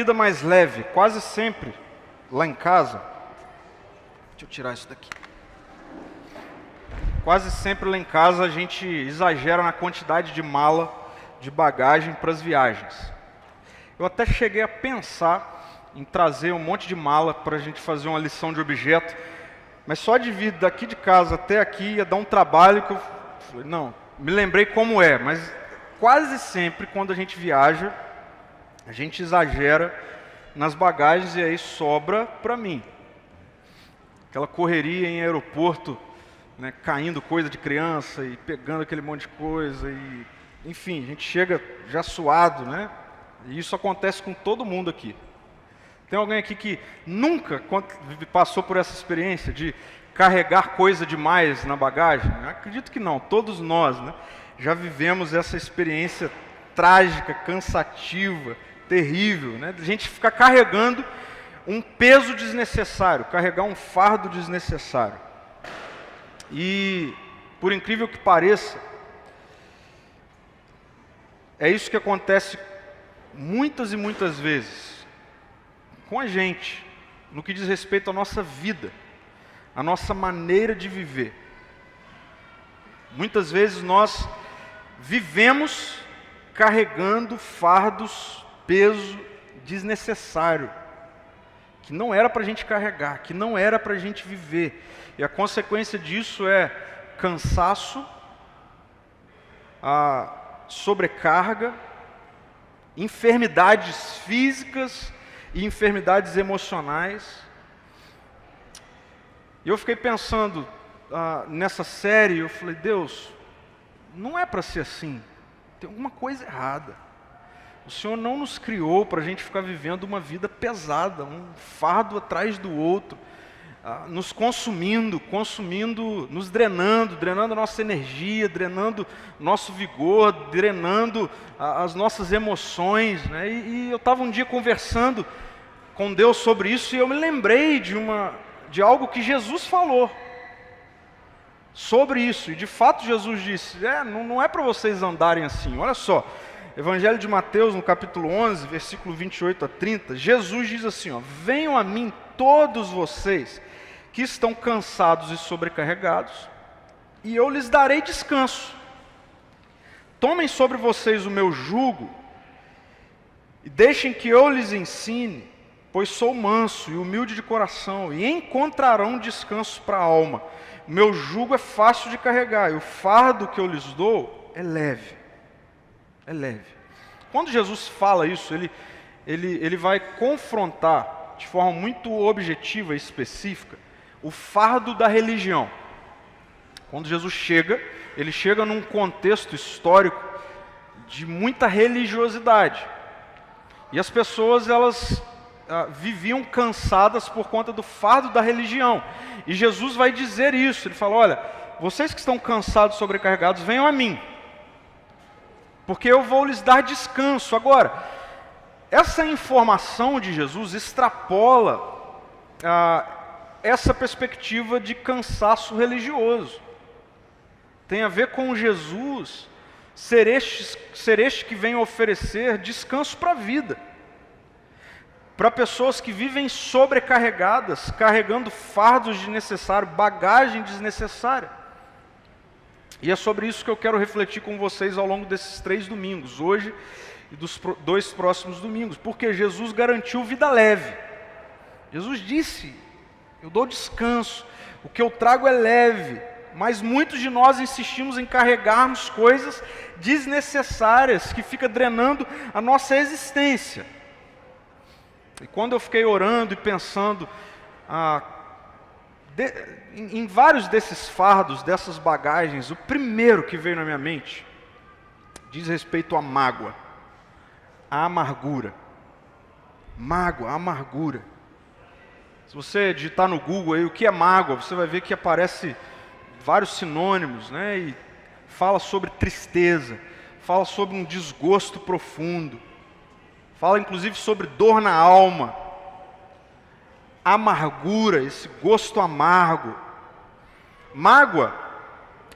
vida mais leve. Quase sempre, lá em casa... Deixa eu tirar isso daqui. Quase sempre lá em casa a gente exagera na quantidade de mala, de bagagem para as viagens. Eu até cheguei a pensar em trazer um monte de mala para a gente fazer uma lição de objeto, mas só de vir daqui de casa até aqui ia dar um trabalho que eu falei, não, me lembrei como é, mas quase sempre quando a gente viaja, a gente exagera nas bagagens e aí sobra para mim. Aquela correria em aeroporto, né, caindo coisa de criança e pegando aquele monte de coisa, e, enfim, a gente chega já suado, né? E isso acontece com todo mundo aqui. Tem alguém aqui que nunca passou por essa experiência de carregar coisa demais na bagagem? Eu acredito que não, todos nós, né, já vivemos essa experiência trágica, cansativa, terrível, né? A gente ficar carregando um peso desnecessário, carregar um fardo desnecessário. E, por incrível que pareça, é isso que acontece muitas e muitas vezes com a gente, no que diz respeito à nossa vida, à nossa maneira de viver. Muitas vezes nós vivemos carregando fardos, peso desnecessário, que não era para a gente carregar, que não era para a gente viver. E a consequência disso é cansaço, a sobrecarga, enfermidades físicas e enfermidades emocionais. E eu fiquei pensando nessa série, eu falei, Deus, não é para ser assim, tem alguma coisa errada. O Senhor não nos criou para a gente ficar vivendo uma vida pesada, um fardo atrás do outro, nos consumindo, nos drenando a nossa energia, drenando nosso vigor, drenando as nossas emoções, né? E eu estava um dia conversando com Deus sobre isso e eu me lembrei de algo que Jesus falou sobre isso. E de fato Jesus disse, não é para vocês andarem assim. Olha só, Evangelho de Mateus, no capítulo 11, versículo 28 a 30, Jesus diz assim, venham a mim todos vocês que estão cansados e sobrecarregados, e eu lhes darei descanso. Tomem sobre vocês o meu jugo, e deixem que eu lhes ensine, pois sou manso e humilde de coração, e encontrarão descanso para a alma. O meu jugo é fácil de carregar, e o fardo que eu lhes dou é leve. É leve. Quando Jesus fala isso, ele vai confrontar de forma muito objetiva e específica o fardo da religião. Quando Jesus chega, ele chega num contexto histórico de muita religiosidade. E as pessoas, elas viviam cansadas por conta do fardo da religião. E Jesus vai dizer isso, ele fala, olha, vocês que estão cansados e sobrecarregados, venham a mim, porque eu vou lhes dar descanso. Agora, essa informação de Jesus extrapola essa perspectiva de cansaço religioso. Tem a ver com Jesus ser este que vem oferecer descanso para a vida. Para pessoas que vivem sobrecarregadas, carregando fardos desnecessários, bagagem desnecessária. E é sobre isso que eu quero refletir com vocês ao longo desses 3 domingos, hoje e dos 2 próximos domingos, porque Jesus garantiu vida leve. Jesus disse, eu dou descanso, o que eu trago é leve, mas muitos de nós insistimos em carregarmos coisas desnecessárias, que fica drenando a nossa existência. E quando eu fiquei orando e pensando em vários desses fardos, dessas bagagens, o primeiro que veio na minha mente diz respeito à mágoa, à amargura. Mágoa, amargura. Se você digitar no Google aí o que é mágoa, você vai ver que aparece vários sinônimos, né? E fala sobre tristeza, fala sobre um desgosto profundo, fala inclusive sobre dor na alma, amargura, esse gosto amargo. Mágoa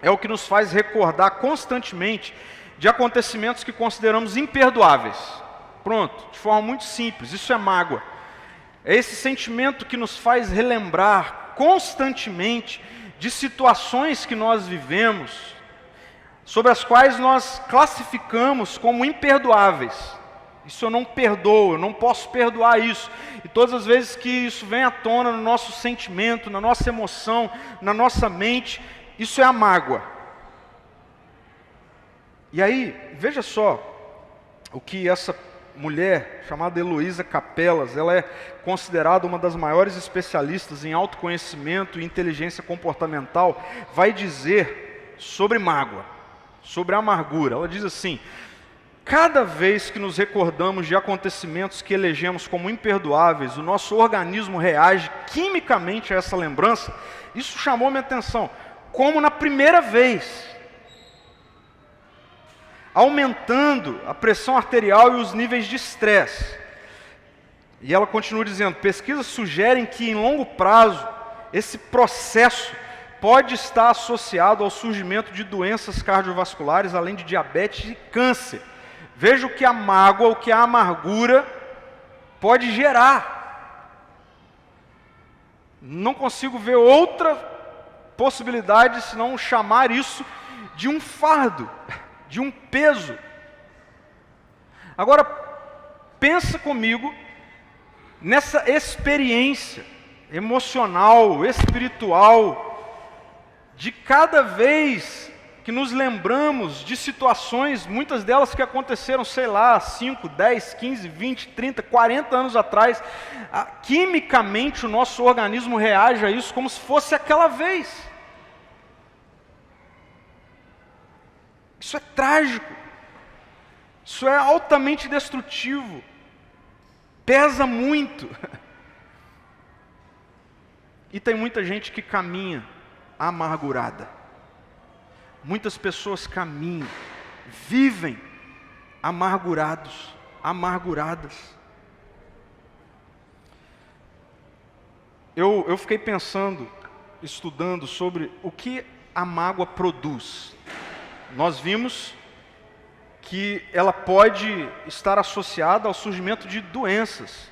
é o que nos faz recordar constantemente de acontecimentos que consideramos imperdoáveis. Pronto, de forma muito simples, isso é mágoa. É esse sentimento que nos faz relembrar constantemente de situações que nós vivemos, sobre as quais nós classificamos como imperdoáveis. Isso eu não perdoo, eu não posso perdoar isso. E todas as vezes que isso vem à tona no nosso sentimento, na nossa emoção, na nossa mente, isso é a mágoa. E aí, veja só o que essa mulher chamada Heloísa Capelas, ela é considerada uma das maiores especialistas em autoconhecimento e inteligência comportamental, vai dizer sobre mágoa, sobre amargura. Ela diz assim: cada vez que nos recordamos de acontecimentos que elegemos como imperdoáveis, o nosso organismo reage quimicamente a essa lembrança. Isso chamou minha atenção, como na primeira vez, aumentando a pressão arterial e os níveis de estresse. E ela continua dizendo: pesquisas sugerem que em longo prazo, esse processo pode estar associado ao surgimento de doenças cardiovasculares, além de diabetes e câncer. Veja o que a mágoa, o que a amargura pode gerar. Não consigo ver outra possibilidade senão chamar isso de um fardo, de um peso. Agora, pensa comigo nessa experiência emocional, espiritual, de cada vez que nos lembramos de situações, muitas delas que aconteceram, sei lá, 5, 10, 15, 20, 30, 40 anos atrás, quimicamente o nosso organismo reage a isso como se fosse aquela vez. Isso é trágico, isso é altamente destrutivo, pesa muito. E tem muita gente que caminha amargurada. Muitas pessoas caminham, vivem amargurados, amarguradas. Eu fiquei pensando, estudando sobre o que a mágoa produz. Nós vimos que ela pode estar associada ao surgimento de doenças.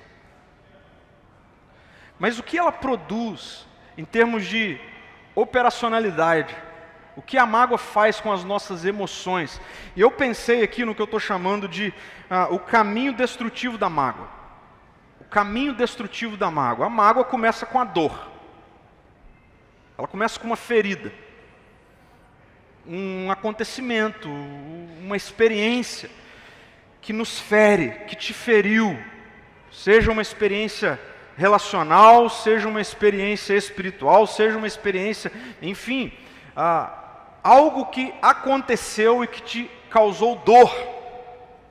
Mas o que ela produz em termos de operacionalidade? O que a mágoa faz com as nossas emoções? E eu pensei aqui no que eu estou chamando de o caminho destrutivo da mágoa. O caminho destrutivo da mágoa. A mágoa começa com a dor. Ela começa com uma ferida. Um acontecimento, uma experiência que nos fere, que te feriu. Seja uma experiência relacional, seja uma experiência espiritual, seja uma experiência, enfim, algo que aconteceu e que te causou dor.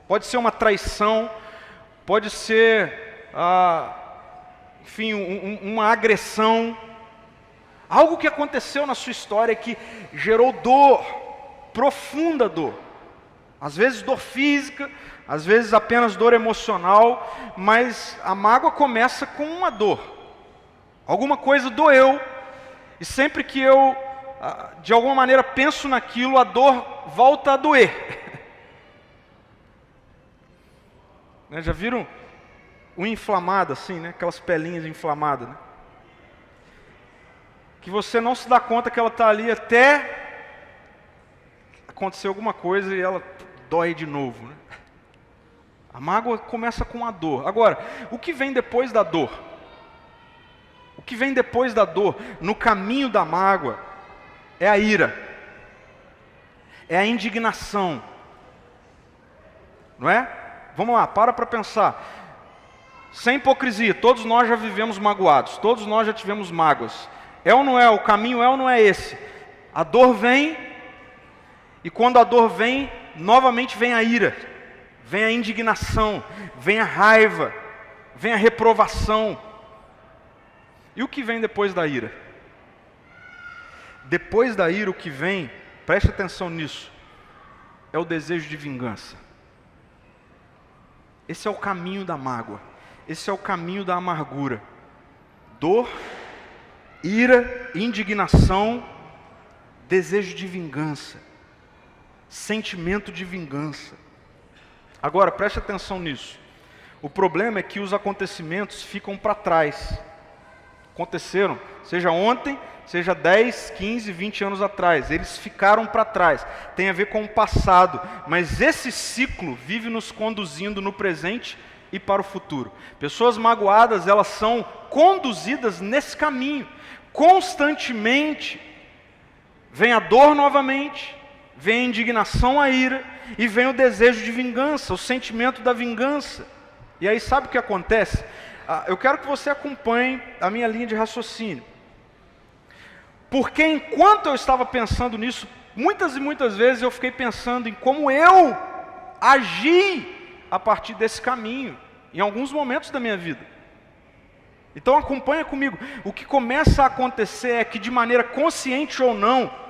Pode ser uma traição, pode ser, enfim, uma agressão. Algo que aconteceu na sua história que gerou dor, profunda dor. Às vezes dor física, às vezes apenas dor emocional, mas a mágoa começa com uma dor. Alguma coisa doeu, e sempre que eu, de alguma maneira, penso naquilo, a dor volta a doer. Já viram o inflamado assim, né? Aquelas pelinhas inflamadas, né? Que você não se dá conta que ela está ali até acontecer alguma coisa e ela dói de novo, né? A mágoa começa com a dor. Agora, o que vem depois da dor? O que vem depois da dor, no caminho da mágoa, é a ira, é a indignação, não é? Vamos lá, para pensar. Sem hipocrisia, todos nós já vivemos magoados, todos nós já tivemos mágoas. É ou não é? O caminho é ou não é esse? A dor vem, e quando a dor vem, novamente vem a ira, vem a indignação, vem a raiva, vem a reprovação. E o que vem depois da ira? Depois da ira, o que vem, preste atenção nisso, é o desejo de vingança. Esse é o caminho da mágoa, esse é o caminho da amargura. Dor, ira, indignação, desejo de vingança, sentimento de vingança. Agora, preste atenção nisso. O problema é que os acontecimentos ficam para trás. Aconteceram, seja ontem, seja 10, 15, 20 anos atrás. Eles ficaram para trás. Tem a ver com o passado. Mas esse ciclo vive nos conduzindo no presente e para o futuro. Pessoas magoadas, elas são conduzidas nesse caminho. Constantemente. Vem a dor novamente, vem a indignação, a ira, e vem o desejo de vingança, o sentimento da vingança. E aí sabe o que acontece? Eu quero que você acompanhe a minha linha de raciocínio. Porque enquanto eu estava pensando nisso, muitas e muitas vezes eu fiquei pensando em como eu agi a partir desse caminho, em alguns momentos da minha vida. Então acompanha comigo. O que começa a acontecer é que, de maneira consciente ou não,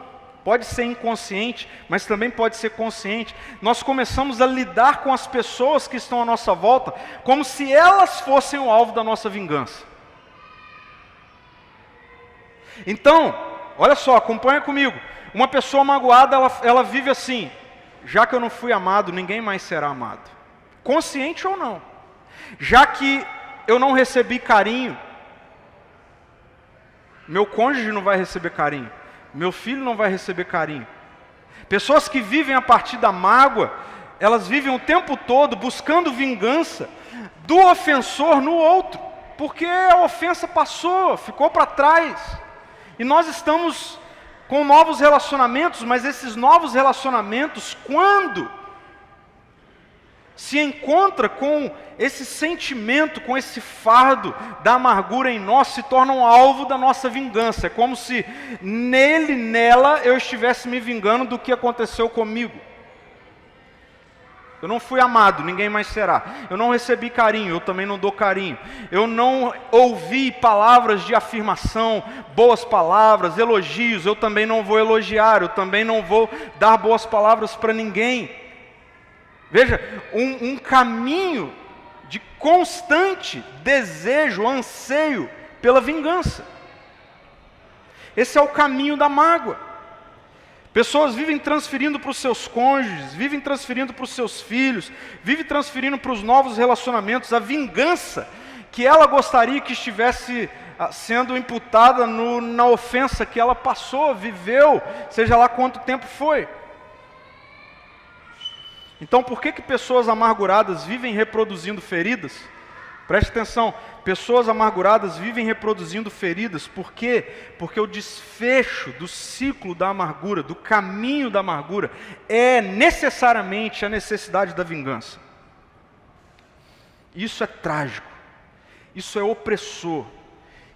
pode ser inconsciente, mas também pode ser consciente, nós começamos a lidar com as pessoas que estão à nossa volta como se elas fossem o alvo da nossa vingança. Então, olha só, acompanha comigo. Uma pessoa magoada, ela vive assim: já que eu não fui amado, ninguém mais será amado. Consciente ou não. Já que eu não recebi carinho, meu cônjuge não vai receber carinho, meu filho não vai receber carinho. Pessoas que vivem a partir da mágoa, elas vivem o tempo todo buscando vingança do ofensor no outro, porque a ofensa passou, ficou para trás. E nós estamos com novos relacionamentos, mas esses novos relacionamentos, quando se encontra com esse sentimento, com esse fardo da amargura em nós, se tornam alvo da nossa vingança. É como se nele, nela, eu estivesse me vingando do que aconteceu comigo. Eu não fui amado, ninguém mais será. Eu não recebi carinho, eu também não dou carinho. Eu não ouvi palavras de afirmação, boas palavras, elogios, eu também não vou elogiar, eu também não vou dar boas palavras para ninguém. Veja, um caminho de constante desejo, anseio pela vingança. Esse é o caminho da mágoa. Pessoas vivem transferindo para os seus cônjuges, vivem transferindo para os seus filhos, vivem transferindo para os novos relacionamentos a vingança que ela gostaria que estivesse sendo imputada na ofensa que ela passou, viveu, seja lá quanto tempo foi. Então, por que pessoas amarguradas vivem reproduzindo feridas? Preste atenção, pessoas amarguradas vivem reproduzindo feridas. Por quê? Porque o desfecho do ciclo da amargura, do caminho da amargura, é necessariamente a necessidade da vingança. Isso é trágico, isso é opressor,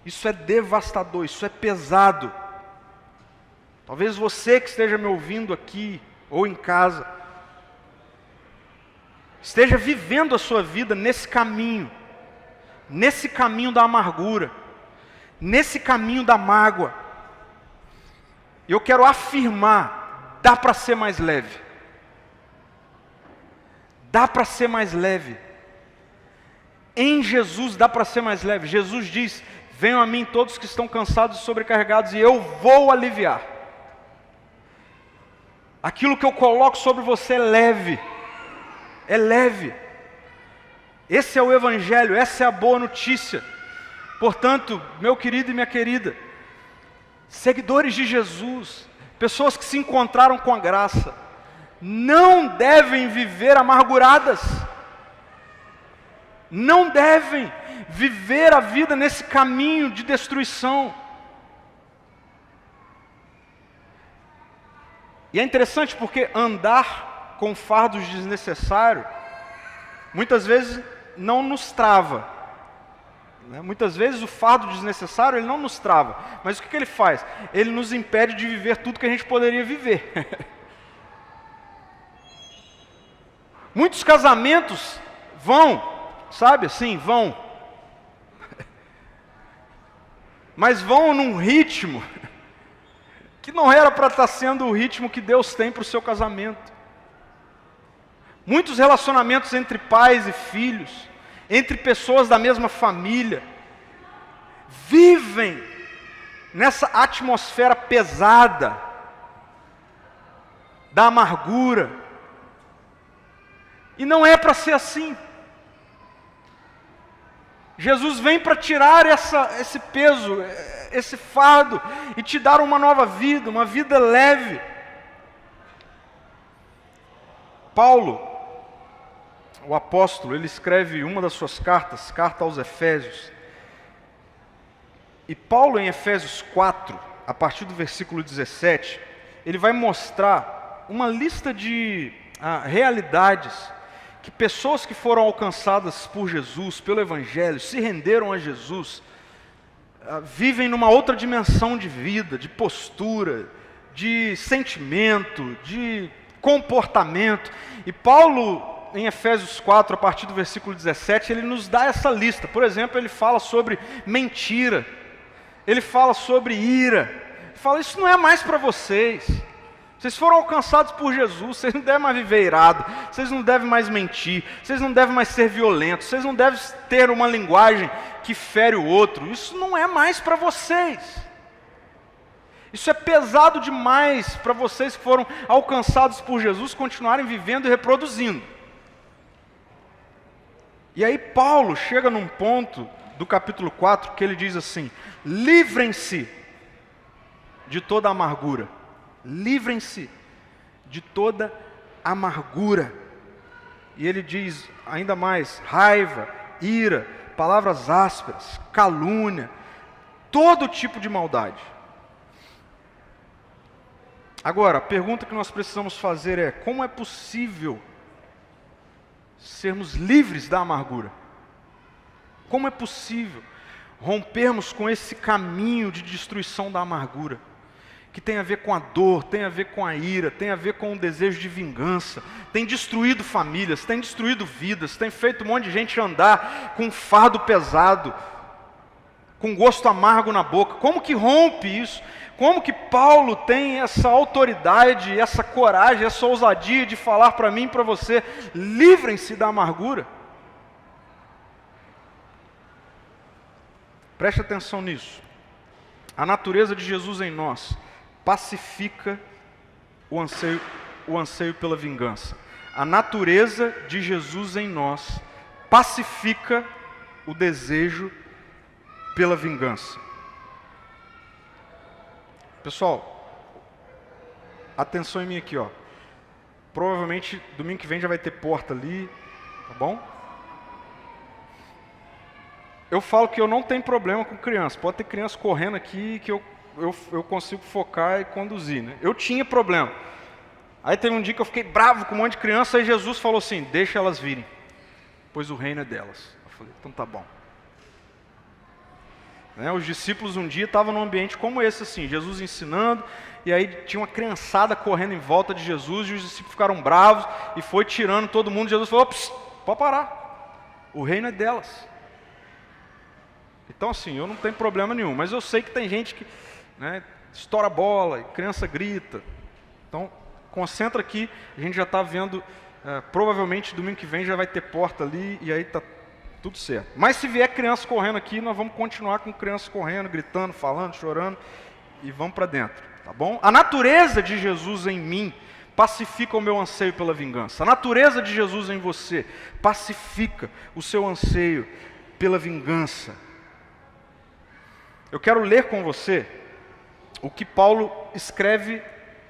isso é devastador, isso é pesado. Talvez você que esteja me ouvindo aqui ou em casa, esteja vivendo a sua vida nesse caminho da amargura, nesse caminho da mágoa. Eu quero afirmar, dá para ser mais leve. Dá para ser mais leve. Em Jesus dá para ser mais leve. Jesus diz: venham a mim todos que estão cansados e sobrecarregados, e eu vou aliviar. Aquilo que eu coloco sobre você é leve. É leve. Esse é o Evangelho, essa é a boa notícia. Portanto, meu querido e minha querida, seguidores de Jesus, pessoas que se encontraram com a graça, não devem viver amarguradas. Não devem viver a vida nesse caminho de destruição. E é interessante porque andar com fardos desnecessários, muitas vezes não nos trava. Muitas vezes o fardo desnecessário, ele não nos trava. Mas o que ele faz? Ele nos impede de viver tudo que a gente poderia viver. Muitos casamentos vão, sabe assim, vão. Mas vão num ritmo que não era para estar sendo o ritmo que Deus tem para o seu casamento. Muitos relacionamentos entre pais e filhos, entre pessoas da mesma família, vivem nessa atmosfera pesada da amargura. E não é para ser assim. Jesus vem para tirar esse peso, esse fardo, e te dar uma nova vida, uma vida leve. Paulo, o apóstolo, ele escreve uma das suas cartas, carta aos Efésios. E Paulo, em Efésios 4, a partir do versículo 17, ele vai mostrar uma lista de realidades que pessoas que foram alcançadas por Jesus, pelo Evangelho, se renderam a Jesus, vivem numa outra dimensão de vida, de postura, de sentimento, de comportamento. E Paulo, em Efésios 4, a partir do versículo 17, ele nos dá essa lista. Por exemplo, ele fala sobre mentira, ele fala sobre ira, ele fala, isso não é mais para vocês. Vocês foram alcançados por Jesus, vocês não devem mais viver irado, vocês não devem mais mentir, vocês não devem mais ser violentos, vocês não devem ter uma linguagem que fere o outro. Isso não é mais para vocês. Isso é pesado demais para vocês que foram alcançados por Jesus continuarem vivendo e reproduzindo. E aí Paulo chega num ponto do capítulo 4 que ele diz assim: livrem-se de toda amargura. Livrem-se de toda amargura. E ele diz ainda mais: raiva, ira, palavras ásperas, calúnia, todo tipo de maldade. Agora, a pergunta que nós precisamos fazer é: como é possível sermos livres da amargura? Como é possível rompermos com esse caminho de destruição da amargura? Que tem a ver com a dor, tem a ver com a ira, tem a ver com o desejo de vingança, tem destruído famílias, tem destruído vidas, tem feito um monte de gente andar com um fardo pesado, com gosto amargo na boca. Como que rompe isso? Como que Paulo tem essa autoridade, essa coragem, essa ousadia de falar para mim e para você: livrem-se da amargura? Preste atenção nisso. A natureza de Jesus em nós pacifica o anseio pela vingança. A natureza de Jesus em nós pacifica o desejo pela vingança. Pessoal, atenção em mim aqui, ó. Provavelmente domingo que vem já vai ter porta ali, tá bom? Eu falo que eu não tenho problema com criança. Pode ter criança correndo aqui que eu consigo focar e conduzir, né? Eu tinha problema. Aí teve um dia que eu fiquei bravo com um monte de criança, aí Jesus falou assim: deixa elas virem, pois o reino é delas. Eu falei, então tá bom. Os discípulos um dia estavam num ambiente como esse, assim, Jesus ensinando, e aí tinha uma criançada correndo em volta de Jesus, e os discípulos ficaram bravos, e foi tirando todo mundo. Jesus falou: pode parar, o reino é delas. Então assim, eu não tenho problema nenhum, mas eu sei que tem gente que estoura a bola, e criança grita. Então, concentra aqui, a gente já está vendo, provavelmente domingo que vem já vai ter porta ali, e aí está tudo certo. Mas se vier criança correndo aqui, nós vamos continuar com crianças correndo, gritando, falando, chorando, e vamos para dentro, tá bom? A natureza de Jesus em mim pacifica o meu anseio pela vingança. A natureza de Jesus em você pacifica o seu anseio pela vingança. Eu quero ler com você o que Paulo escreve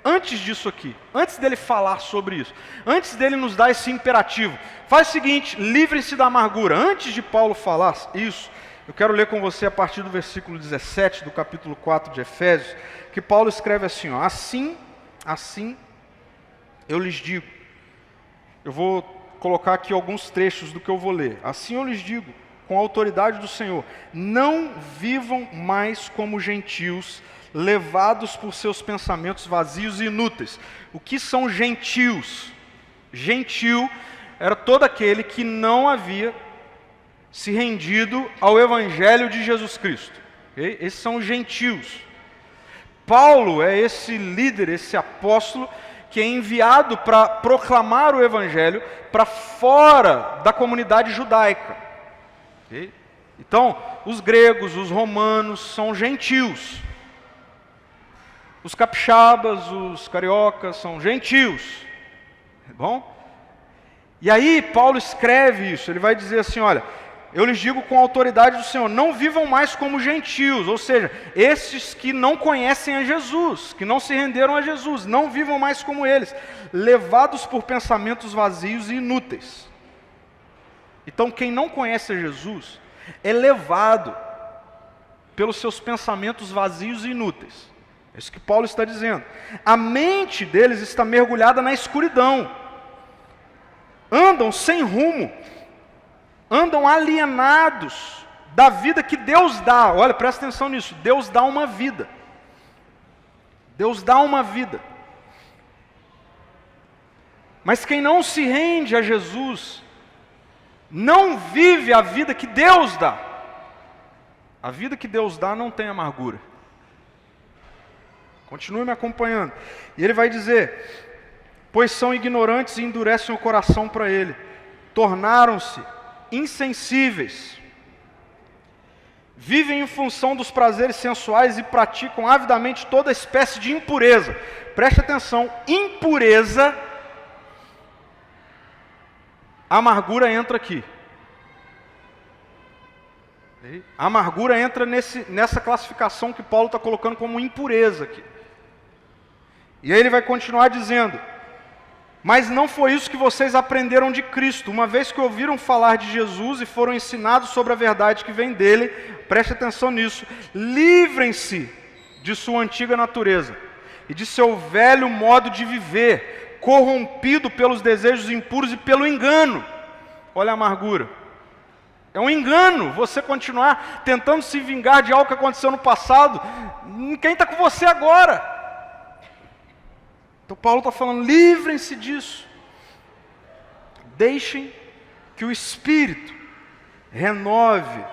antes disso aqui, antes dele falar sobre isso, antes dele nos dar esse imperativo. Faz o seguinte: livrem-se da amargura. Antes de Paulo falar isso, eu quero ler com você a partir do versículo 17 do capítulo 4 de Efésios, que Paulo escreve assim, ó: assim eu lhes digo. Eu vou colocar aqui alguns trechos do que eu vou ler. Assim eu lhes digo, com a autoridade do Senhor: não vivam mais como gentios, levados por seus pensamentos vazios e inúteis. O que são gentios? Gentil era todo aquele que não havia se rendido ao Evangelho de Jesus Cristo. Okay? Esses são os gentios. Paulo é esse líder, esse apóstolo, que é enviado para proclamar o Evangelho para fora da comunidade judaica. Okay? Então, os gregos, os romanos são gentios. Os capixabas, os cariocas são gentios. Tá bom? E aí Paulo escreve isso, ele vai dizer assim: olha, eu lhes digo com a autoridade do Senhor, não vivam mais como gentios, ou seja, esses que não conhecem a Jesus, que não se renderam a Jesus, não vivam mais como eles, levados por pensamentos vazios e inúteis. Então, quem não conhece a Jesus é levado pelos seus pensamentos vazios e inúteis. É isso que Paulo está dizendo. A mente deles está mergulhada na escuridão. Andam sem rumo. Andam alienados da vida que Deus dá. Olha, presta atenção nisso. Deus dá uma vida. Deus dá uma vida. Mas quem não se rende a Jesus, não vive a vida que Deus dá. A vida que Deus dá não tem amargura. Continue me acompanhando. E ele vai dizer, pois são ignorantes e endurecem o coração para ele. Tornaram-se insensíveis. Vivem em função dos prazeres sensuais e praticam avidamente toda espécie de impureza. Preste atenção, impureza, a amargura entra aqui. A amargura entra nessa classificação que Paulo está colocando como impureza aqui. E aí ele vai continuar dizendo, mas não foi isso que vocês aprenderam de Cristo, uma vez que ouviram falar de Jesus e foram ensinados sobre a verdade que vem dele, preste atenção nisso, livrem-se de sua antiga natureza e de seu velho modo de viver, corrompido pelos desejos impuros e pelo engano. Olha a amargura. É um engano você continuar tentando se vingar de algo que aconteceu no passado, quem está com você agora? Então Paulo está falando, livrem-se disso. Deixem que o Espírito renove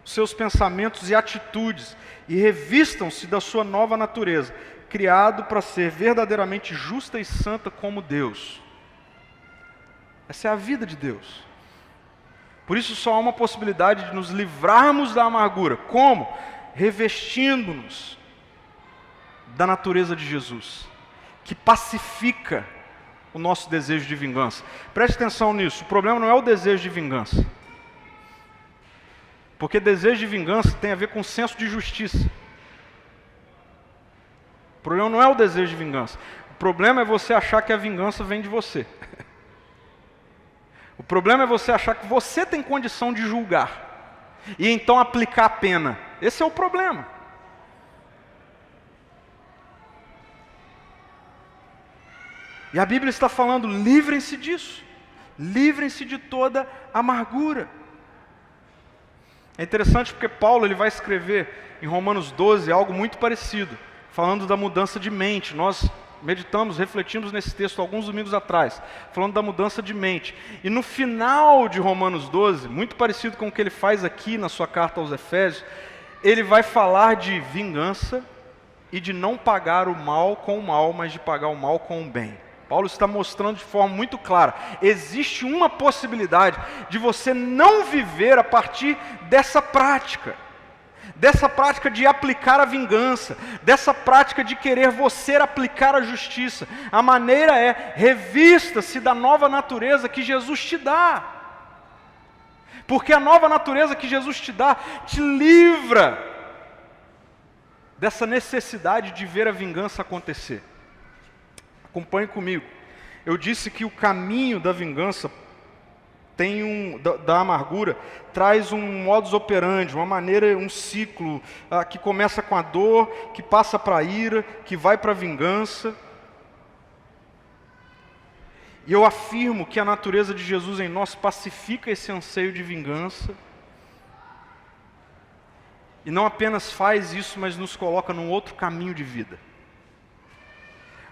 os seus pensamentos e atitudes e revistam-se da sua nova natureza, criado para ser verdadeiramente justa e santa como Deus. Essa é a vida de Deus. Por isso só há uma possibilidade de nos livrarmos da amargura. Como? Revestindo-nos da natureza de Jesus, que pacifica o nosso desejo de vingança. Preste atenção nisso, o problema não é o desejo de vingança. Porque desejo de vingança tem a ver com senso de justiça. O problema não é o desejo de vingança. O problema é você achar que a vingança vem de você. O problema é você achar que você tem condição de julgar e então aplicar a pena. Esse é o problema. E a Bíblia está falando, livrem-se disso. Livrem-se de toda amargura. É interessante porque Paulo ele vai escrever em Romanos 12 algo muito parecido, falando da mudança de mente. Nós meditamos, refletimos nesse texto alguns domingos atrás, falando da mudança de mente. E no final de Romanos 12, muito parecido com o que ele faz aqui na sua carta aos Efésios, ele vai falar de vingança e de não pagar o mal com o mal, mas de pagar o mal com o bem. Paulo está mostrando de forma muito clara, existe uma possibilidade de você não viver a partir dessa prática de aplicar a vingança, dessa prática de querer você aplicar a justiça. A maneira é, revista-se da nova natureza que Jesus te dá. Porque a nova natureza que Jesus te dá, te livra dessa necessidade de ver a vingança acontecer. Acompanhe comigo. Eu disse que o caminho da vingança da amargura traz um modus operandi, uma maneira, um ciclo que começa com a dor, que passa para a ira, que vai para a vingança. E eu afirmo que a natureza de Jesus em nós pacifica esse anseio de vingança. E não apenas faz isso, mas nos coloca num outro caminho de vida.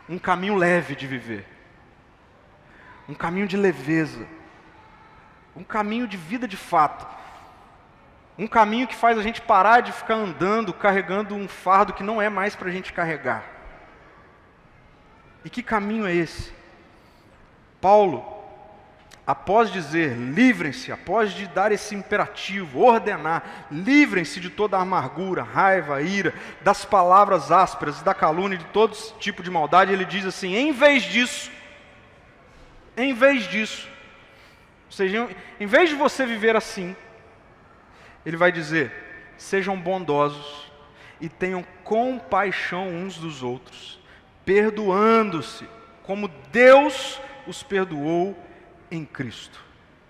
Um caminho leve de viver. Um caminho de leveza. Um caminho de vida de fato. Um caminho que faz a gente parar de ficar andando, carregando um fardo que não é mais para a gente carregar. E que caminho é esse? Paulo, após dizer livrem-se, após de dar esse imperativo, ordenar, livrem-se de toda a amargura, raiva, ira, das palavras ásperas, da calúnia, de todo tipo de maldade, ele diz assim, em vez disso, Ou seja, em vez de você viver assim, ele vai dizer: sejam bondosos e tenham compaixão uns dos outros, perdoando-se, como Deus os perdoou em Cristo.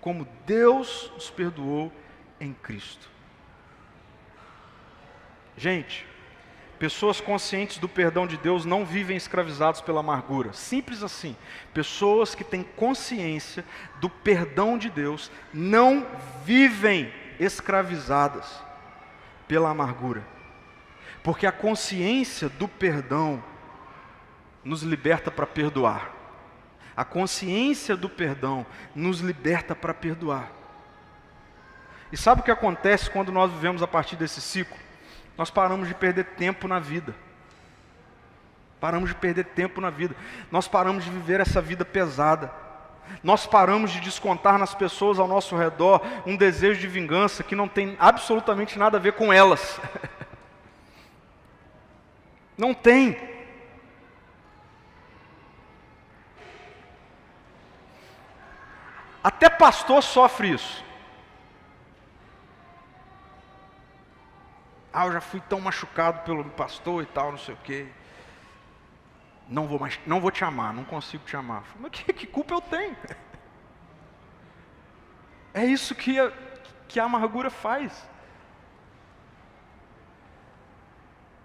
Como Deus os perdoou em Cristo. Gente, pessoas conscientes do perdão de Deus não vivem escravizados pela amargura. Simples assim. Pessoas que têm consciência do perdão de Deus não vivem escravizadas pela amargura. Porque a consciência do perdão nos liberta para perdoar. A consciência do perdão nos liberta para perdoar. E sabe o que acontece quando nós vivemos a partir desse ciclo? Nós paramos de perder tempo na vida. Paramos de perder tempo na vida. Nós paramos de viver essa vida pesada. Nós paramos de descontar nas pessoas ao nosso redor um desejo de vingança que não tem absolutamente nada a ver com elas. Não tem. Até pastor sofre isso. Eu já fui tão machucado pelo pastor e tal, não sei o quê. Não vou te amar, não consigo te amar. Mas que culpa eu tenho? É isso que a amargura faz.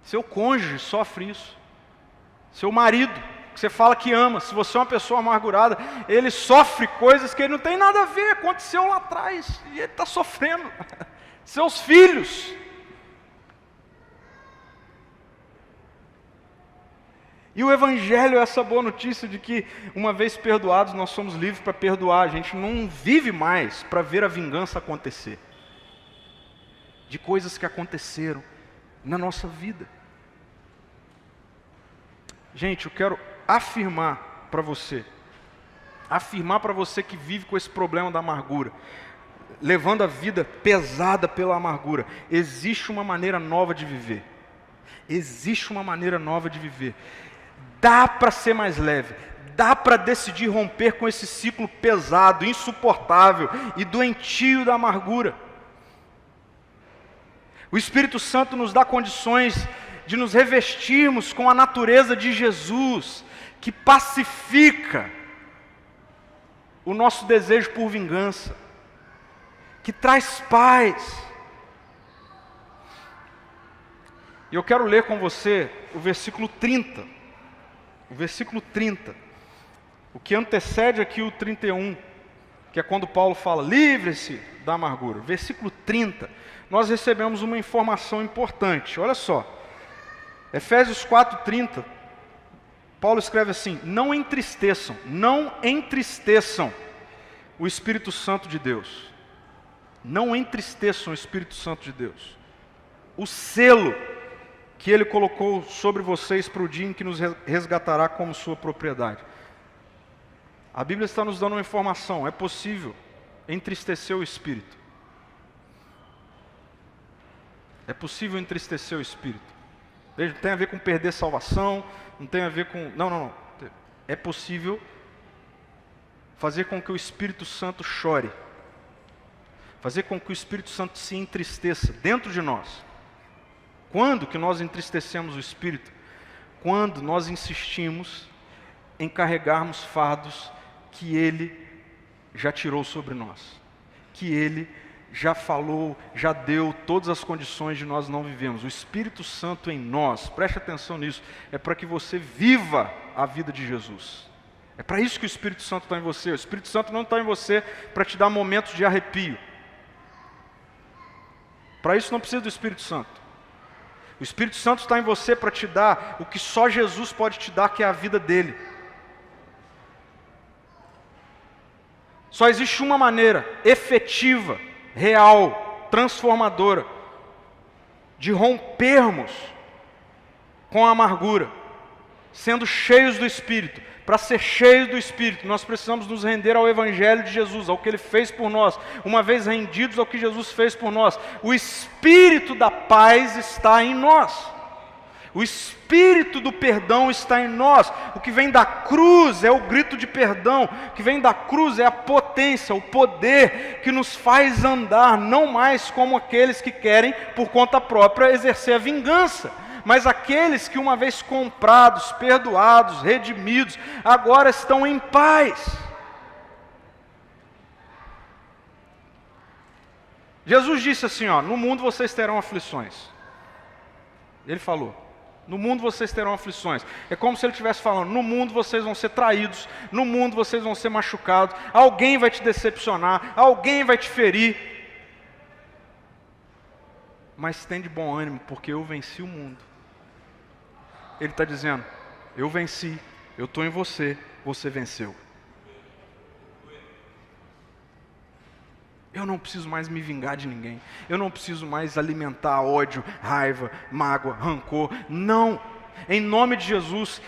Seu cônjuge sofre isso. Seu marido, que você fala que ama, se você é uma pessoa amargurada, ele sofre coisas que ele não tem nada a ver, aconteceu lá atrás, e ele está sofrendo. Seus filhos. E o Evangelho é essa boa notícia de que, uma vez perdoados, nós somos livres para perdoar. A gente não vive mais para ver a vingança acontecer. De coisas que aconteceram na nossa vida. Gente, eu quero afirmar para você que vive com esse problema da amargura, levando a vida pesada pela amargura, existe uma maneira nova de viver. Existe uma maneira nova de viver. Dá para ser mais leve, dá para decidir romper com esse ciclo pesado, insuportável e doentio da amargura. O Espírito Santo nos dá condições de nos revestirmos com a natureza de Jesus, que pacifica o nosso desejo por vingança, que traz paz. E eu quero ler com você o versículo 30. O versículo 30, o que antecede aqui o 31, que é quando Paulo fala: livre-se da amargura. Versículo 30, nós recebemos uma informação importante. Olha só, Efésios 4:30, Paulo escreve assim: não entristeçam o Espírito Santo de Deus. Não entristeçam o Espírito Santo de Deus. O selo que Ele colocou sobre vocês para o dia em que nos resgatará como sua propriedade. A Bíblia está nos dando uma informação: é possível entristecer o Espírito. É possível entristecer o Espírito. Veja, não tem a ver com perder salvação, não tem a ver com... Não. É possível fazer com que o Espírito Santo chore. Fazer com que o Espírito Santo se entristeça dentro de nós. Quando que nós entristecemos o Espírito? Quando nós insistimos em carregarmos fardos que Ele já tirou sobre nós. Que Ele já falou, já deu todas as condições de nós não vivemos. O Espírito Santo em nós, preste atenção nisso, é para que você viva a vida de Jesus. É para isso que o Espírito Santo está em você. O Espírito Santo não está em você para te dar momentos de arrepio. Para isso não precisa do Espírito Santo. O Espírito Santo está em você para te dar o que só Jesus pode te dar, que é a vida dele. Só existe uma maneira efetiva, real, transformadora, de rompermos com a amargura, sendo cheios do Espírito. Para ser cheios do Espírito, nós precisamos nos render ao Evangelho de Jesus, ao que Ele fez por nós. Uma vez rendidos ao que Jesus fez por nós, o Espírito da paz está em nós. O Espírito do perdão está em nós. O que vem da cruz é o grito de perdão. O que vem da cruz é a potência potência, o poder que nos faz andar não mais como aqueles que querem, por conta própria, exercer a vingança, mas aqueles que uma vez comprados, perdoados, redimidos, agora estão em paz. Jesus disse assim, no mundo vocês terão aflições. Ele falou, no mundo vocês terão aflições. É como se ele estivesse falando, no mundo vocês vão ser traídos, no mundo vocês vão ser machucados, alguém vai te decepcionar, alguém vai te ferir. Mas tem de bom ânimo, porque eu venci o mundo. Ele está dizendo, eu venci, eu estou em você, você venceu. Eu não preciso mais me vingar de ninguém. Eu não preciso mais alimentar ódio, raiva, mágoa, rancor. Não. Em nome de Jesus,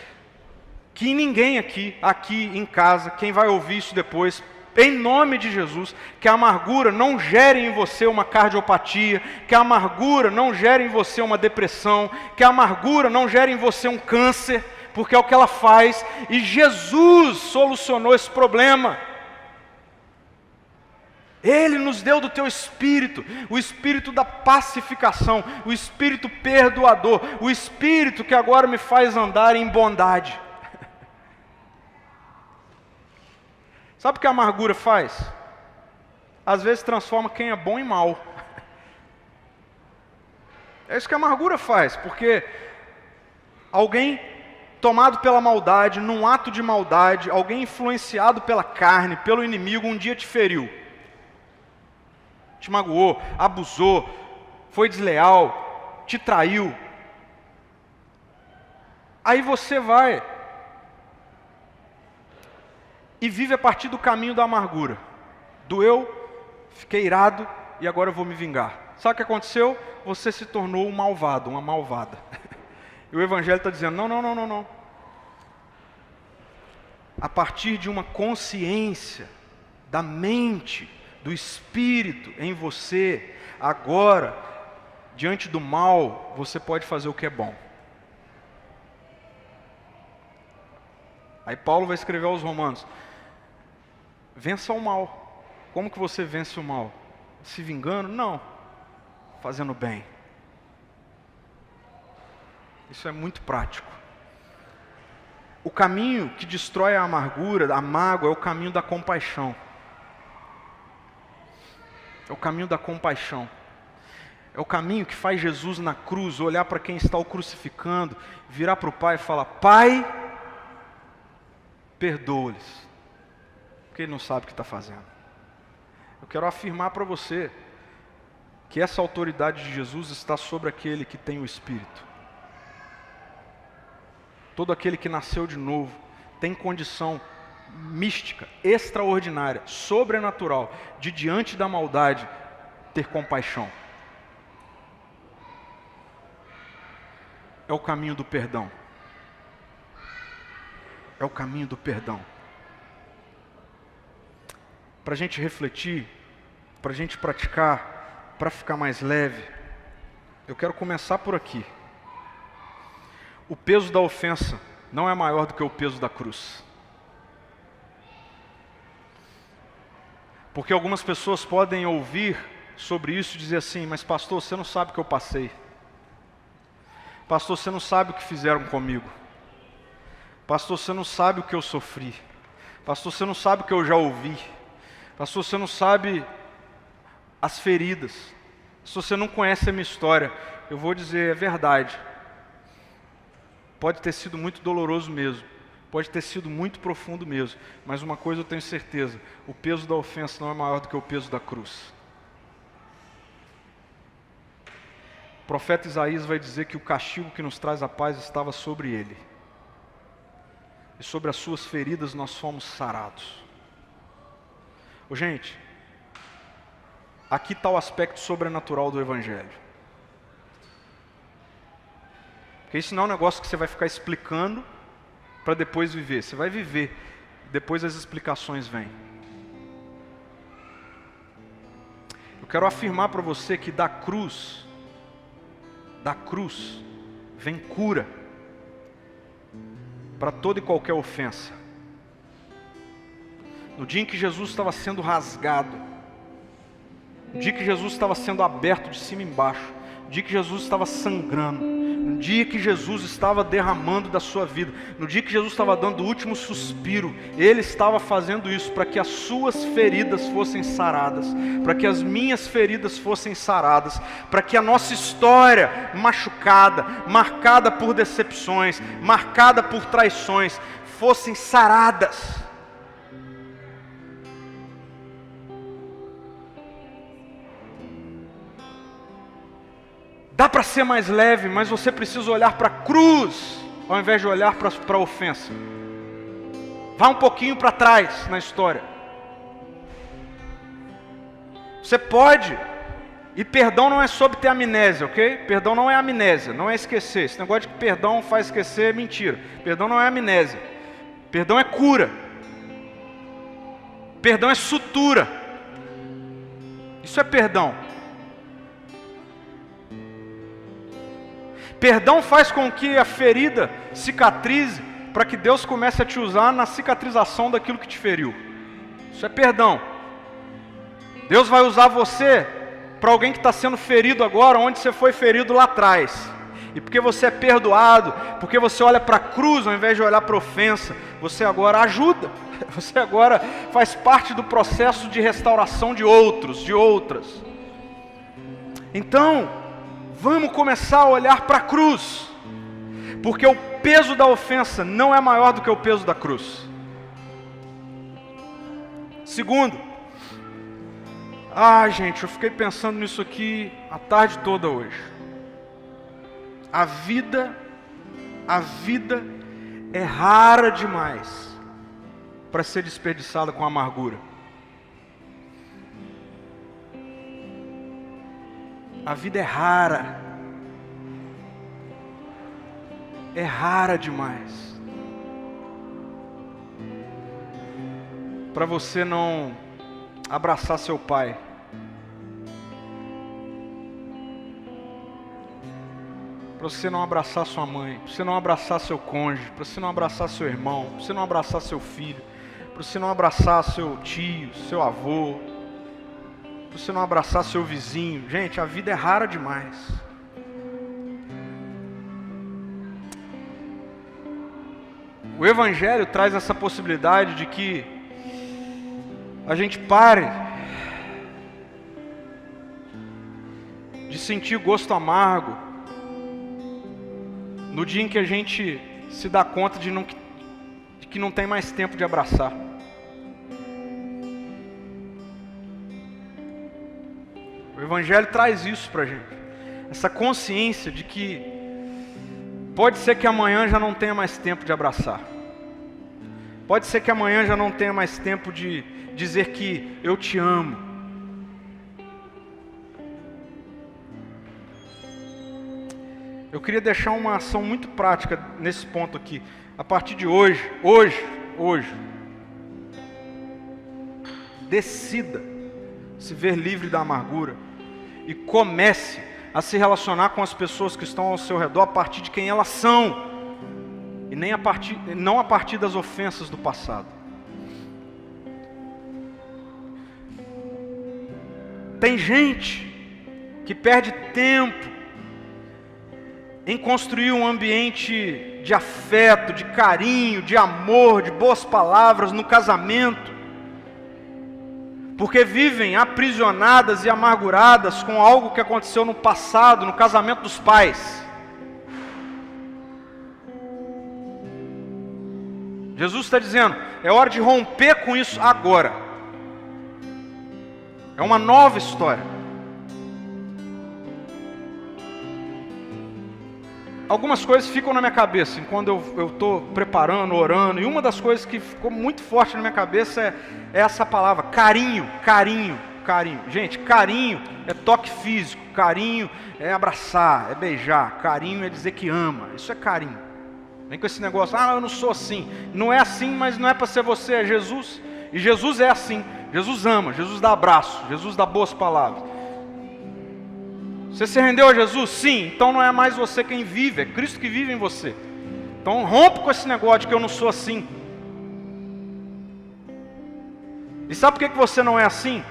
que ninguém aqui em casa, quem vai ouvir isso depois, em nome de Jesus, que a amargura não gere em você uma cardiopatia, que a amargura não gere em você uma depressão, que a amargura não gere em você um câncer, porque é o que ela faz, e Jesus solucionou esse problema. Ele nos deu do teu Espírito, o Espírito da pacificação, o Espírito perdoador, o Espírito que agora me faz andar em bondade. Sabe o que a amargura faz? Às vezes transforma quem é bom em mal. É isso que a amargura faz, porque alguém tomado pela maldade, num ato de maldade, alguém influenciado pela carne, pelo inimigo, um dia te feriu. Te magoou, abusou, foi desleal, te traiu. Aí você vai e vive a partir do caminho da amargura. Doeu, fiquei irado e agora eu vou me vingar. Sabe o que aconteceu? Você se tornou um malvado, uma malvada. E o Evangelho está dizendo, não. A partir de uma consciência da mente, do Espírito em você, agora, diante do mal, você pode fazer o que é bom. Aí Paulo vai escrever aos Romanos, vença o mal. Como que você vence o mal? Se vingando? Não. Fazendo bem. Isso é muito prático. O caminho que destrói a amargura, a mágoa, é o caminho da compaixão. É o caminho da compaixão. É o caminho que faz Jesus na cruz olhar para quem está o crucificando, virar para o Pai e falar, Pai, perdoa-lhes, porque Ele não sabe o que está fazendo. Eu quero afirmar para você que essa autoridade de Jesus está sobre aquele que tem o Espírito. Todo aquele que nasceu de novo tem condição mística, extraordinária, sobrenatural, de diante da maldade, ter compaixão. É o caminho do perdão. É o caminho do perdão. Para a gente refletir, para a gente praticar, para ficar mais leve, eu quero começar por aqui. O peso da ofensa não é maior do que o peso da cruz. Porque algumas pessoas podem ouvir sobre isso e dizer assim, mas pastor, você não sabe o que eu passei. Pastor, você não sabe o que fizeram comigo. Pastor, você não sabe o que eu sofri. Pastor, você não sabe o que eu já ouvi. Pastor, você não sabe as feridas. Se você não conhece a minha história, eu vou dizer, é verdade. Pode ter sido muito doloroso mesmo. Pode ter sido muito profundo mesmo, mas uma coisa eu tenho certeza, o peso da ofensa não é maior do que o peso da cruz. O profeta Isaías vai dizer que o castigo que nos traz a paz estava sobre ele. E sobre as suas feridas nós fomos sarados. Gente, aqui está o aspecto sobrenatural do Evangelho. Porque isso não é um negócio que você vai ficar explicando para depois viver. Você vai viver, depois as explicações vêm. Eu quero afirmar para você que da cruz vem cura para toda e qualquer ofensa. no dia em que Jesus estava sendo rasgado, no dia que Jesus estava sendo aberto de cima e embaixo, no dia que Jesus estava sangrando, no dia que Jesus estava derramando da sua vida, no dia que Jesus estava dando o último suspiro, Ele estava fazendo isso para que as suas feridas fossem saradas, para que as minhas feridas fossem saradas, para que a nossa história machucada, marcada por decepções, marcada por traições, fossem saradas. Dá para ser mais leve, mas você precisa olhar para a cruz, ao invés de olhar para a ofensa. Vá um pouquinho para trás na história. Você pode, e perdão não é sobre ter amnésia, ok? Perdão não é amnésia, não é esquecer. Esse negócio de que perdão faz esquecer é mentira. Perdão não é amnésia. Perdão é cura. Perdão é sutura. Isso é perdão. Perdão faz com que a ferida cicatrize, para que Deus comece a te usar na cicatrização daquilo que te feriu. Isso é perdão. Deus vai usar você para alguém que está sendo ferido agora, onde você foi ferido lá atrás. E porque você é perdoado, porque você olha para a cruz ao invés de olhar para a ofensa, você agora ajuda. Você agora faz parte do processo de restauração de outros, de outras. Então, vamos começar a olhar para a cruz, porque o peso da ofensa não é maior do que o peso da cruz. Segundo, gente, eu fiquei pensando nisso aqui a tarde toda hoje. A vida é rara demais para ser desperdiçada com amargura. A vida é rara demais para você não abraçar seu pai, para você não abraçar sua mãe, para você não abraçar seu cônjuge, para você não abraçar seu irmão, para você não abraçar seu filho, para você não abraçar seu tio, seu avô, para você não abraçar seu vizinho. Gente, a vida é rara demais. O Evangelho traz essa possibilidade de que a gente pare de sentir gosto amargo no dia em que a gente se dá conta de que não tem mais tempo de abraçar. O Evangelho traz isso para a gente, essa consciência de que pode ser que amanhã já não tenha mais tempo de abraçar, pode ser que amanhã já não tenha mais tempo de dizer que eu te amo. Eu queria deixar uma ação muito prática nesse ponto aqui. A partir de hoje, decida se ver livre da amargura e comece a se relacionar com as pessoas que estão ao seu redor a partir de quem elas são e não a partir das ofensas do passado. Tem gente que perde tempo em construir um ambiente de afeto, de carinho, de amor, de boas palavras no casamento, porque vivem aprisionadas e amarguradas com algo que aconteceu no passado, no casamento dos pais. Jesus está dizendo, é hora de romper com isso agora. É uma nova história. Algumas coisas ficam na minha cabeça quando eu estou preparando, orando, e uma das coisas que ficou muito forte na minha cabeça é essa palavra, carinho. Gente, carinho é toque físico, carinho é abraçar, é beijar, carinho é dizer que ama, isso é carinho. Vem com esse negócio, eu não sou assim. Não é assim, mas não é para ser você, é Jesus. E Jesus é assim, Jesus ama, Jesus dá abraço, Jesus dá boas palavras. Você se rendeu a Jesus? Sim. Então não é mais você quem vive, é Cristo que vive em você. Então rompe com esse negócio de que eu não sou assim. E sabe por que você não é assim?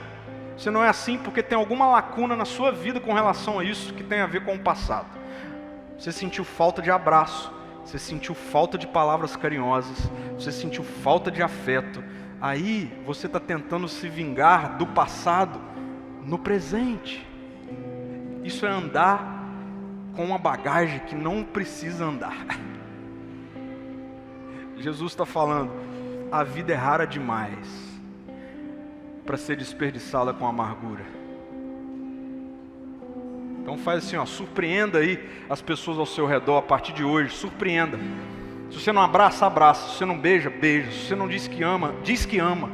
Você não é assim porque tem alguma lacuna na sua vida com relação a isso que tem a ver com o passado. Você sentiu falta de abraço, você sentiu falta de palavras carinhosas, você sentiu falta de afeto. Aí você está tentando se vingar do passado no presente. Isso é andar com uma bagagem que não precisa andar. Jesus está falando, a vida é rara demais para ser desperdiçada com amargura. Então faz assim, surpreenda aí as pessoas ao seu redor a partir de hoje, surpreenda. Se você não abraça, abraça. Se você não beija, beija. Se você não diz que ama, diz que ama.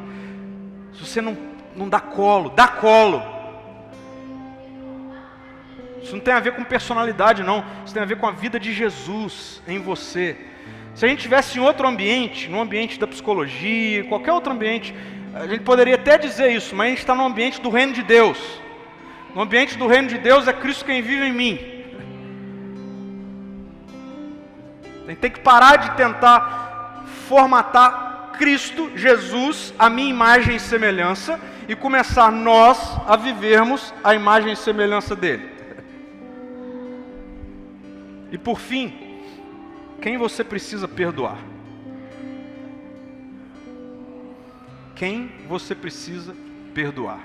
Se você não dá colo, dá colo. Isso não tem a ver com personalidade não, isso tem a ver com a vida de Jesus em você. Se a gente estivesse em outro ambiente, no ambiente da psicologia, qualquer outro ambiente, a gente poderia até dizer isso, mas a gente está no ambiente do reino de Deus. No ambiente do reino de Deus é Cristo quem vive em mim. A gente tem que parar de tentar formatar Cristo, Jesus, a minha imagem e semelhança, e começar nós a vivermos a imagem e semelhança dele. E por fim, quem você precisa perdoar? Quem você precisa perdoar?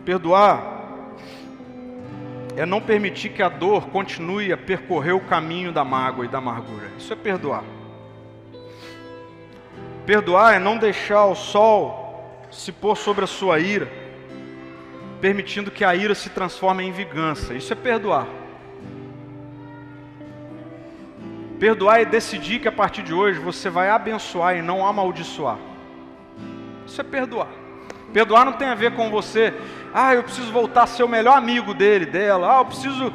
Perdoar é não permitir que a dor continue a percorrer o caminho da mágoa e da amargura. Isso é perdoar. Perdoar é não deixar o sol se pôr sobre a sua ira, permitindo que a ira se transforme em vingança. Isso é perdoar. Perdoar é decidir que a partir de hoje você vai abençoar e não amaldiçoar. Isso é perdoar. Perdoar não tem a ver com você, eu preciso voltar a ser o melhor amigo dela, eu preciso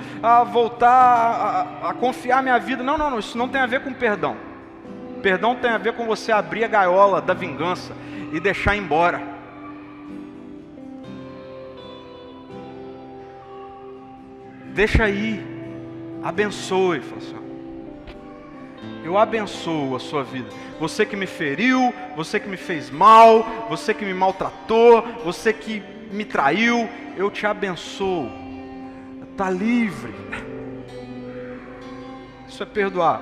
voltar a confiar minha vida. Não, isso não tem a ver com perdão. Perdão tem a ver com você abrir a gaiola da vingança e deixar embora. Deixa aí, abençoe. Fala assim, eu abençoo a sua vida. Você que me feriu, você que me fez mal, você que me maltratou, você que me traiu, eu te abençoo. Está livre. Isso é perdoar.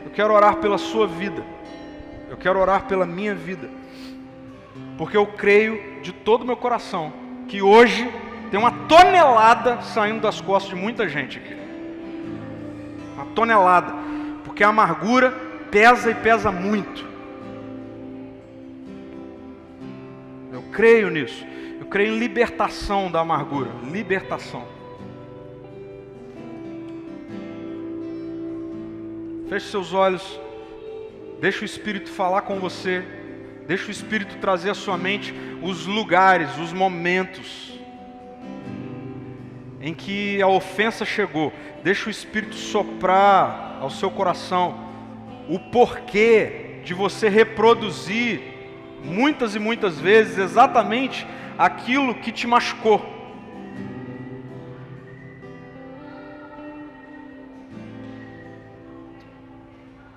Eu quero orar pela sua vida. Eu quero orar pela minha vida. Porque eu creio de todo o meu coração que hoje tem uma tonelada saindo das costas de muita gente aqui. Uma tonelada. Porque a amargura pesa e pesa muito. Eu creio nisso. Eu creio em libertação da amargura. Libertação. Feche seus olhos. Deixa o Espírito falar com você. Deixa o Espírito trazer à sua mente os lugares, os momentos em que a ofensa chegou. Deixa o Espírito soprar ao seu coração o porquê de você reproduzir muitas e muitas vezes exatamente aquilo que te machucou.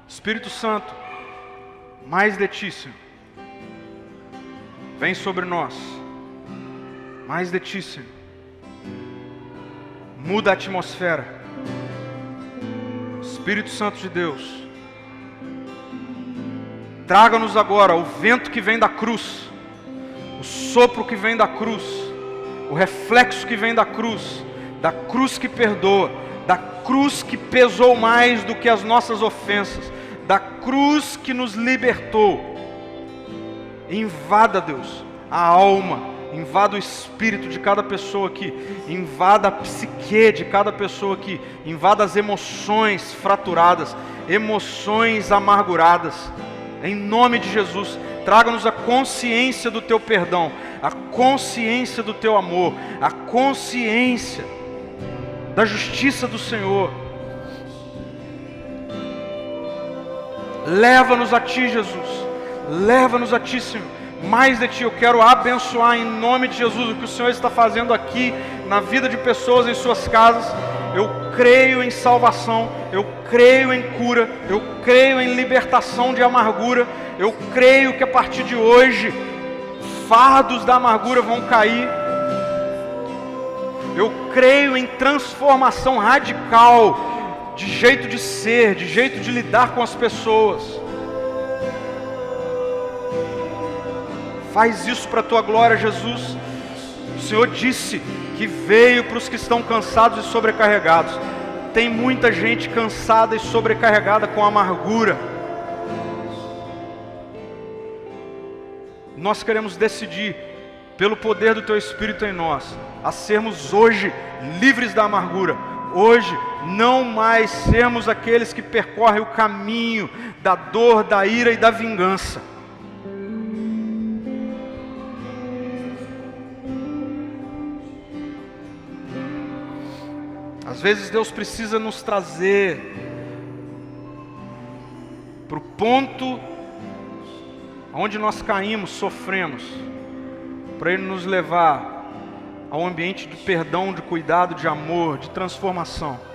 Espírito Santo, mais de ti, Senhor. Vem sobre nós. Mais de ti, Senhor. Muda a atmosfera. Espírito Santo de Deus, traga-nos agora o vento que vem da cruz, o sopro que vem da cruz, o reflexo que vem da cruz que perdoa, da cruz que pesou mais do que as nossas ofensas, da cruz que nos libertou. Invada, Deus, a alma, invada o espírito de cada pessoa aqui, invada a psique de cada pessoa aqui, invada as emoções fraturadas, emoções amarguradas, em nome de Jesus. Traga-nos a consciência do teu perdão, a consciência do teu amor, a consciência da justiça do Senhor. Leva-nos a ti, Jesus. Leva-nos a ti, Senhor. mais de Ti. Eu quero abençoar em nome de Jesus o que o Senhor está fazendo aqui na vida de pessoas em suas casas. Eu creio em salvação, eu creio em cura, eu creio em libertação de amargura. Eu creio que a partir de hoje, fardos da amargura vão cair. Eu creio em transformação radical de jeito de ser, de jeito de lidar com as pessoas. Faz isso para a Tua glória, Jesus. O Senhor disse que veio para os que estão cansados e sobrecarregados. Tem muita gente cansada e sobrecarregada com amargura. Nós queremos decidir, pelo poder do Teu Espírito em nós, a sermos hoje livres da amargura. Hoje, não mais sermos aqueles que percorrem o caminho da dor, da ira e da vingança. Às vezes Deus precisa nos trazer para o ponto onde nós caímos, sofremos, para Ele nos levar ao ambiente de perdão, de cuidado, de amor, de transformação.